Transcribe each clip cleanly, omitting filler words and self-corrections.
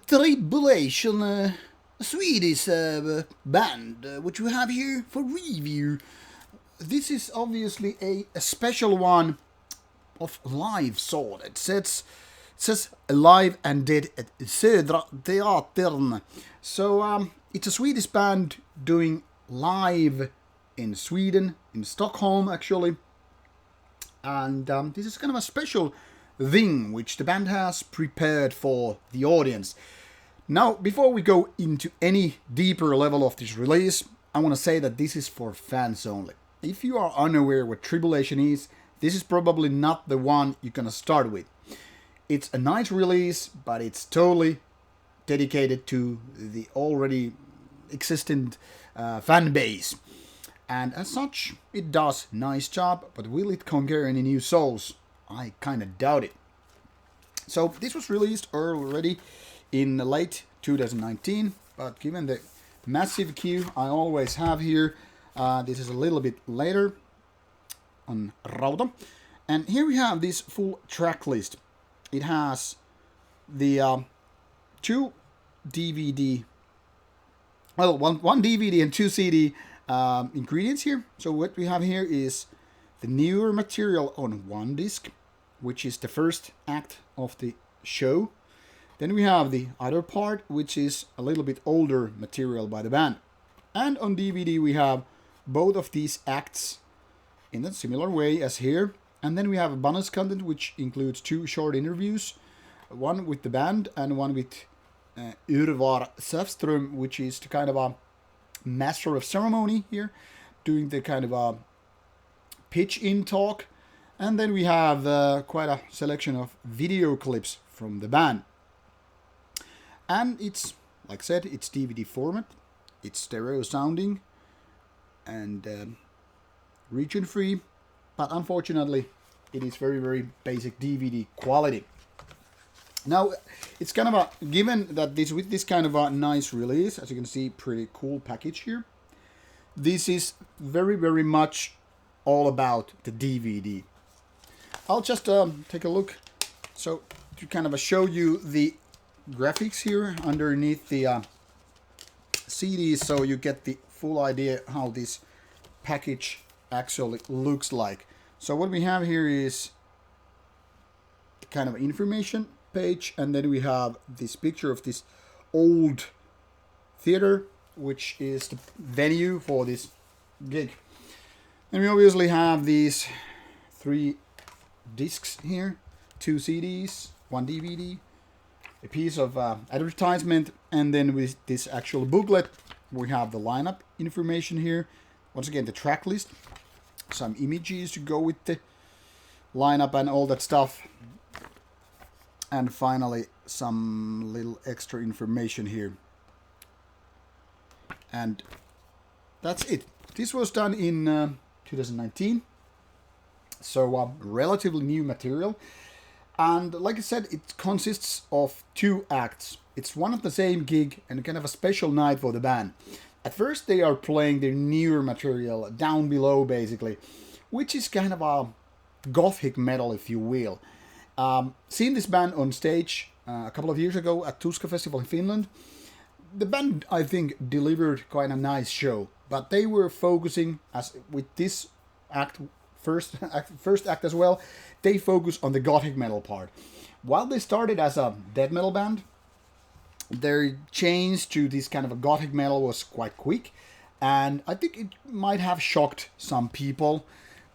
Tribulation, Swedish band, which we have here for review. This is obviously a special one of live sort. It says live and dead at Södra Teatern. So it's a Swedish band doing live in Sweden, in Stockholm actually. And this is kind of a special thing which the band has prepared for the audience. Now, before we go into any deeper level of this release, I want to say that this is for fans only. If you are unaware what Tribulation is, this is probably not the one you're gonna start with. It's a nice release, but it's totally dedicated to the already existent fan base. And as such, it does nice job, but will it conquer any new souls? I kinda doubt it. So this was released already in late 2019, but given the massive queue I always have here, this is a little bit later on Rauta. And here we have this full track list. It has the two DVD, well, one DVD and two CD ingredients here. So what we have here is the newer material on one disc, which is the first act of the show. Then we have the other part, which is a little bit older material by the band. And on DVD we have both of these acts in a similar way as here. And then we have a bonus content, which includes two short interviews, one with the band and one with Yrvar Säfström, which is the kind of a master of ceremony here, doing the kind of a pitch-in talk. And then we have quite a selection of video clips from the band. And it's, like I said, it's DVD format, it's stereo sounding, and region-free. But unfortunately, it is very, very basic DVD quality. Now, it's kind of a given that with this kind of a nice release, as you can see, pretty cool package here. This is very, very much all about the DVD. I'll just take a look. So to kind of show you the graphics here underneath the CDs, so you get the full idea how this package actually looks like. So what we have here is kind of information page, and then we have this picture of this old theater, which is the venue for this gig. And we obviously have these three discs here, two CDs, one DVD, a piece of advertisement, and then with this actual booklet we have the lineup information here. Once again, the track list, some images to go with the lineup and all that stuff, and finally some little extra information here. And that's it. This was done in 2019, so relatively new material. And like I said, it consists of two acts. It's one of the same gig and kind of a special night for the band. At first they are playing their newer material, Down Below basically, which is kind of a gothic metal, if you will. Seeing this band on stage a couple of years ago at Tuska Festival in Finland, the band, I think, delivered quite a nice show. But they were focusing, as with this act, first act as well, they focus on the gothic metal part. While they started as a death metal band, their change to this kind of a gothic metal was quite quick, and I think it might have shocked some people,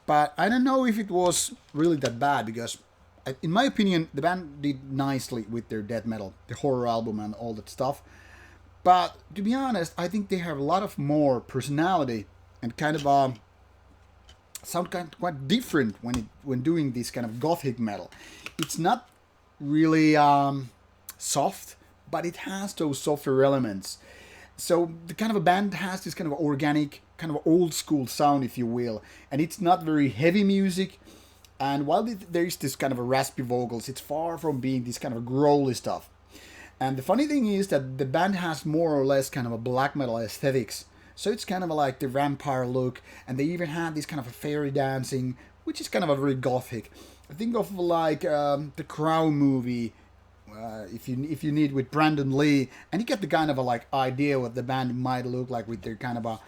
but I don't know if it was really that bad, because in my opinion the band did nicely with their death metal, the horror album and all that stuff. But to be honest, I think they have a lot of more personality and kind of sound quite different when doing this kind of gothic metal. It's not really soft, but it has those softer elements. So the kind of a band has this kind of organic, kind of old school sound, if you will, and it's not very heavy music. And while there is this kind of a raspy vocals, it's far from being this kind of growly stuff. And the funny thing is that the band has more or less kind of a black metal aesthetics. So it's kind of like the vampire look, and they even have this kind of a fairy dancing, which is kind of a very gothic. I think of like the Crow movie if you need with Brandon Lee, and you get the kind of a like idea what the band might look like with their kind of a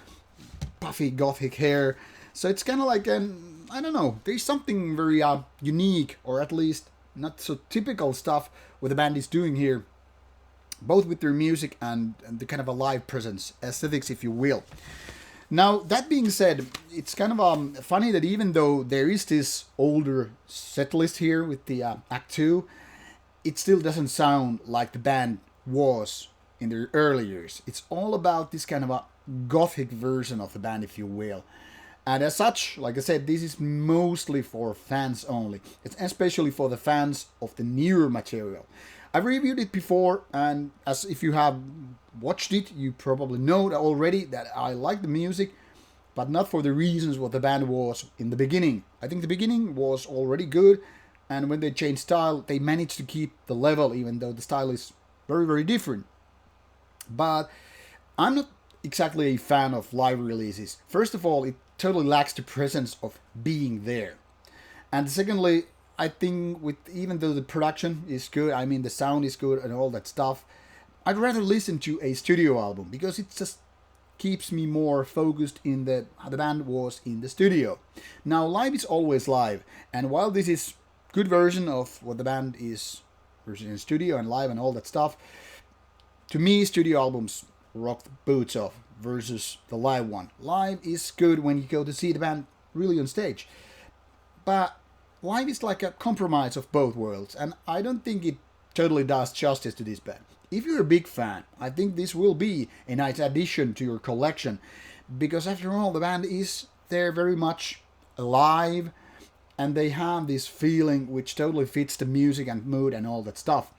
puffy gothic hair. So it's kind of like I don't know. There's something very unique, or at least not so typical stuff what the band is doing here, both with their music and the kind of a live presence, aesthetics, if you will. Now, that being said, it's kind of funny that even though there is this older set list here with the Act 2, it still doesn't sound like the band was in their early years. It's all about this kind of a gothic version of the band, if you will. And as such, like I said, this is mostly for fans only. It's especially for the fans of the newer material. I've reviewed it before, and as if you have watched it, you probably know already that I like the music, but not for the reasons what the band was in the beginning. I think the beginning was already good, and when they changed style, they managed to keep the level, even though the style is very, very different. But I'm not exactly a fan of live releases. First of all, it totally lacks the presence of being there. And secondly, I think with even though the production is good, I mean the sound is good and all that stuff, I'd rather listen to a studio album because it just keeps me more focused in how the band was in the studio. Now, live is always live, and while this is good version of what the band is versus in studio and live and all that stuff, to me studio albums rock the boots off versus the live one. Live is good when you go to see the band really on stage, but live is like a compromise of both worlds, and I don't think it totally does justice to this band. If you're a big fan, I think this will be a nice addition to your collection, because after all, the band is there very much alive, and they have this feeling which totally fits the music and mood and all that stuff.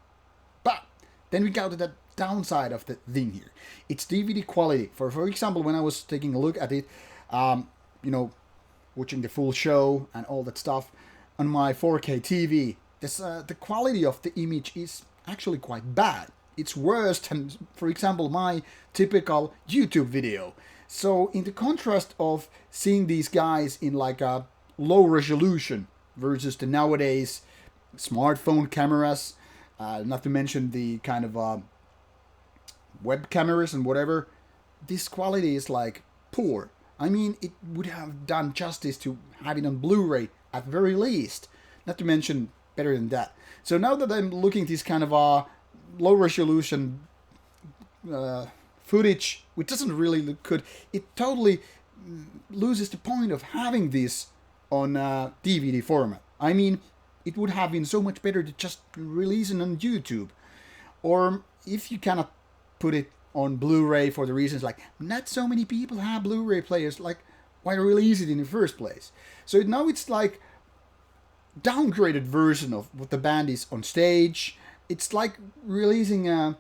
But then we go to the downside of the thing here. It's DVD quality. For example, when I was taking a look at it, watching the full show and all that stuff, on my 4K TV, the quality of the image is actually quite bad. It's worse than, for example, my typical YouTube video. So in the contrast of seeing these guys in like a low resolution versus the nowadays smartphone cameras, not to mention the kind of web cameras and whatever, this quality is like poor. I mean, it would have done justice to have it on Blu-ray at very least, not to mention better than that. So now that I'm looking at this kind of low resolution footage, which doesn't really look good, it totally loses the point of having this on DVD format. I mean, it would have been so much better to just release it on YouTube, or if you cannot put it on Blu-ray for the reasons like not so many people have Blu-ray players, like why release it in the first place? So now it's like downgraded version of what the band is on stage. It's like releasing a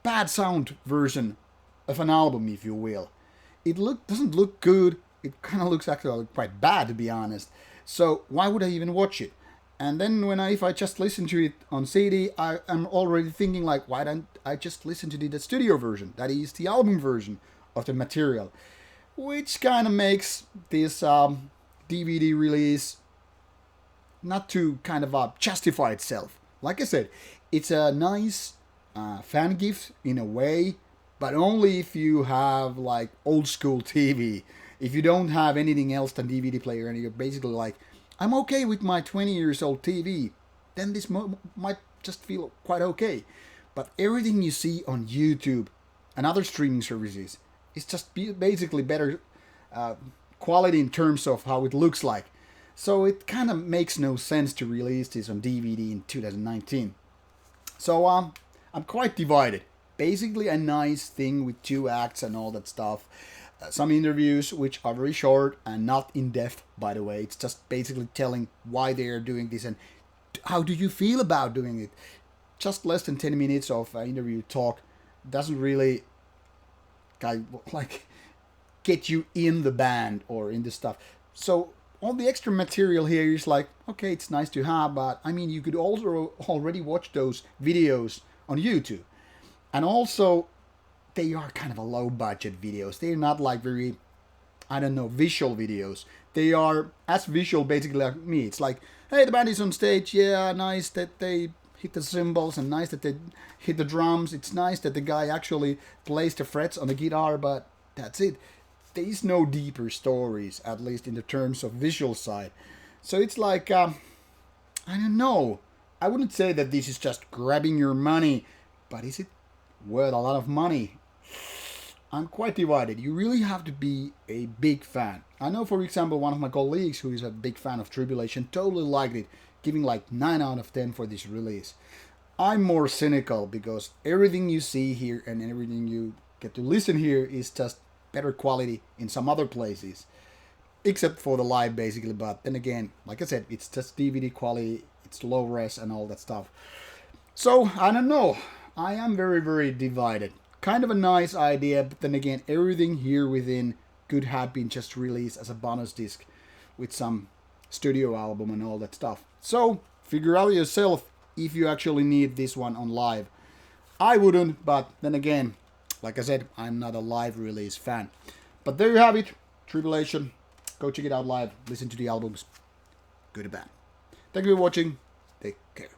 bad sound version of an album, if you will. It doesn't look good. It kind of looks actually quite bad, to be honest. So why would I even watch it? And then if I just listen to it on CD, I'm already thinking like, why don't I just listen to the studio version? That is the album version of the material, which kind of makes this DVD release not to kind of justify itself. Like I said, it's a nice fan gift in a way, but only if you have like old school TV. If you don't have anything else than DVD player and you're basically like, I'm okay with my 20 years old TV, then this might just feel quite okay. But everything you see on YouTube and other streaming services is just basically better quality in terms of how it looks like. So it kind of makes no sense to release this on DVD in 2019. So I'm quite divided. Basically a nice thing with 2 acts and all that stuff. Some interviews which are very short and not in depth, by the way. It's just basically telling why they are doing this and how do you feel about doing it. Just less than 10 minutes of interview talk doesn't really like get you in the band or in the stuff. So all the extra material here is like, okay, it's nice to have, but I mean, you could also already watch those videos on YouTube. And also, they are kind of a low budget videos. They're not like very, I don't know, visual videos. They are as visual basically like me. It's like, hey, the band is on stage. Yeah, nice that they hit the cymbals and nice that they hit the drums. It's nice that the guy actually plays the frets on the guitar, but that's it. There is no deeper stories, at least in the terms of visual side. So it's like, I don't know. I wouldn't say that this is just grabbing your money, but is it worth a lot of money? I'm quite divided. You really have to be a big fan. I know, for example, one of my colleagues who is a big fan of Tribulation totally liked it, giving like 9 out of 10 for this release. I'm more cynical because everything you see here and everything you get to listen here is just better quality in some other places. Except for the live, basically. But then again, like I said, it's just DVD quality, it's low res and all that stuff. So, I don't know. I am very, very divided. Kind of a nice idea, but then again, everything here within could have been just released as a bonus disc with some studio album and all that stuff. So, figure out yourself if you actually need this one on live. I wouldn't, but then again, like I said, I'm not a live release fan. But there you have it, Tribulation. Go check it out live, listen to the albums. Good and bad. Thank you for watching. Take care.